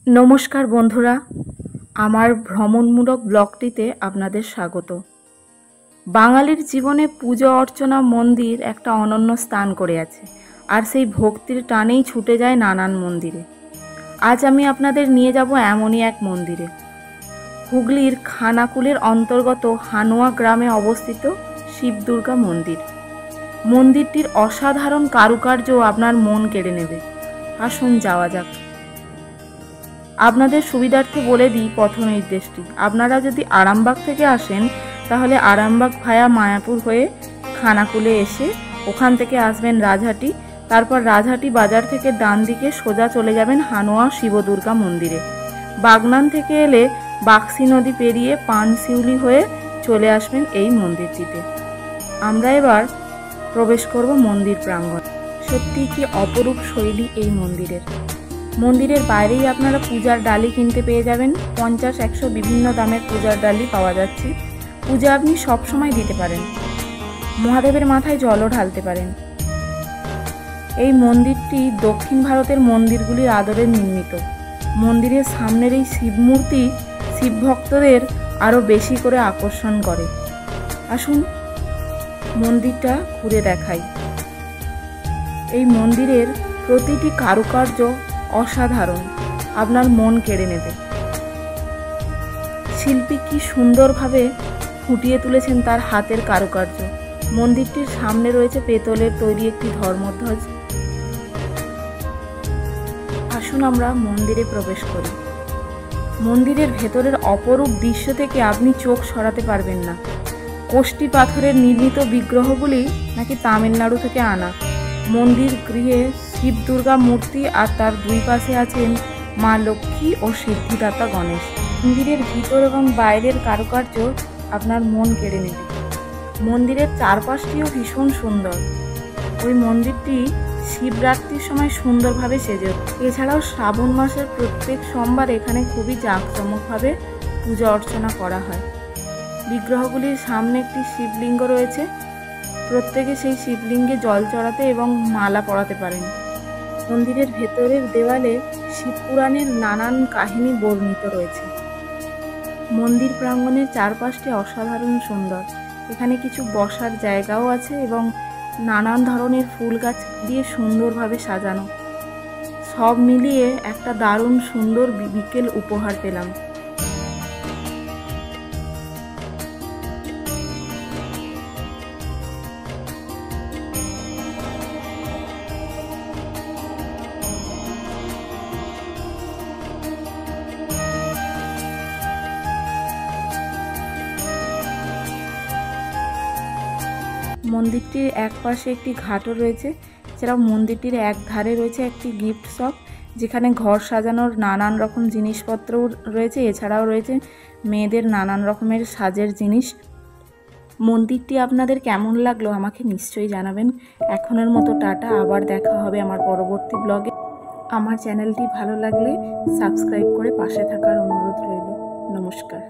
নমস্কার বন্ধুরা, আমার ভ্রমণমূলক ব্লগটিতে আপনাদের স্বাগত। বাঙালির জীবনে পুজো অর্চনা মন্দির একটা অনন্য স্থান করে আছে, আর সেই ভক্তির টানেই ছুটে যায় নানান মন্দিরে। আজ আমি আপনাদের নিয়ে যাব এমনই এক মন্দিরে, হুগলির খানাকুলের অন্তর্গত হানুয়া গ্রামে অবস্থিত শিব দুর্গা মন্দির। মন্দিরটির অসাধারণ কারুকার্য আপনার মন কেড়ে নেবে। আসুন যাওয়া যাক। আপনাদের সুবিধার্থে বলে দিই পথ নির্দেশটি। আপনারা যদি আরামবাগ থেকে আসেন তাহলে আরামবাগ ভায়া মায়াপুর হয়ে খানাকুলে এসে ওখান থেকে আসবেন রাজহাটি। তারপর রাজহাটি বাজার থেকে ডান দিকে সোজা চলে যাবেন হানুয়া শিব দুর্গা মন্দিরে। বাগনান থেকে এলে বাক্সি নদী পেরিয়ে পানশিউলি হয়ে চলে আসবেন এই মন্দিরটিতে। আমরা এবার প্রবেশ করব মন্দির প্রাঙ্গণ। সত্যি কি অপরূপ শৈলী এই মন্দিরের। মন্দিরের বাইরেই আপনারা পূজার ডালি কিনতে পেয়ে যাবেন। 50-100 বিভিন্ন দামের পূজার ডালি পাওয়া যাচ্ছে। পূজা আপনি সবসময় দিতে পারেন, মহাদেবের মাথায় জলও ঢালতে পারেন। এই মন্দিরটি দক্ষিণ ভারতের মন্দিরগুলির আদরে নির্মিত। মন্দিরের সামনের এই শিবমূর্তি শিব ভক্তদের আরও বেশি করে আকর্ষণ করে। আসুন মন্দিরটা ঘুরে দেখাই। এই মন্দিরের প্রতিটি কারুকার্য অসাধারণ, আপনার মন কেড়ে নেবে। শিল্পী কি সুন্দরভাবে ফুটিয়ে তুলেছেন তার হাতের কারুকার্য। মন্দিরটির সামনে রয়েছে পেতলের তৈরি একটি ধর্মধ্বজ। আসুন আমরা মন্দিরে প্রবেশ করি। মন্দিরের ভেতরের অপরূপ দৃশ্য থেকে আপনি চোখ সরাতে পারবেন না। কোষ্টি পাথরের নির্মিত বিগ্রহগুলি নাকি তামিলনাড়ু থেকে আনা। মন্দির গৃহে শিব দুর্গা মূর্তি আর তার দুই পাশে আছেন মা লক্ষ্মী ও সিদ্ধিদাতা গণেশ। মন্দিরের ভিতর এবং বাইরের কারুকার্য আপনার মন কেড়ে নেবে। মন্দিরের চারপাশটিও ভীষণ সুন্দর। ওই মন্দিরটি শিবরাত্রির সময় সুন্দরভাবে সেজে ওঠে। এছাড়াও শ্রাবণ মাসের প্রত্যেক সোমবার এখানে খুবই জাঁকজমকভাবে পূজা অর্চনা করা হয়। বিগ্রহগুলির সামনে একটি শিবলিঙ্গ রয়েছে। প্রত্যেকে সেই শিবলিঙ্গে জল চড়াতে এবং মালা পরাতে পারেন। মন্দিরের ভেতরের দেওয়ালে শিবপুরাণের নানান কাহিনী বর্ণিত রয়েছে। মন্দির প্রাঙ্গণের চারপাশটি অসাধারণ সুন্দর। এখানে কিছু বসার জায়গাও আছে এবং নানান ধরনের ফুল গাছ দিয়ে সুন্দরভাবে সাজানো। সব মিলিয়ে একটা দারুণ সুন্দর বিকেল উপহার পেলাম। মন্দিরটির এক পাশে একটি ঘাটও রয়েছে। এছাড়াও মন্দিরটির এক ধারে রয়েছে একটি গিফট শপ, যেখানে ঘর সাজানোর নানান রকম জিনিসপত্রও রয়েছে। এছাড়াও রয়েছে মেয়েদের নানান রকমের সাজের জিনিস। মন্দিরটি আপনাদের কেমন লাগলো আমাকে নিশ্চয়ই জানাবেন। এখনের মতো টাটা, আবার দেখা হবে আমার পরবর্তী ব্লগে। আমার চ্যানেলটি ভালো লাগলে সাবস্ক্রাইব করে পাশে থাকার অনুরোধ রইল। নমস্কার।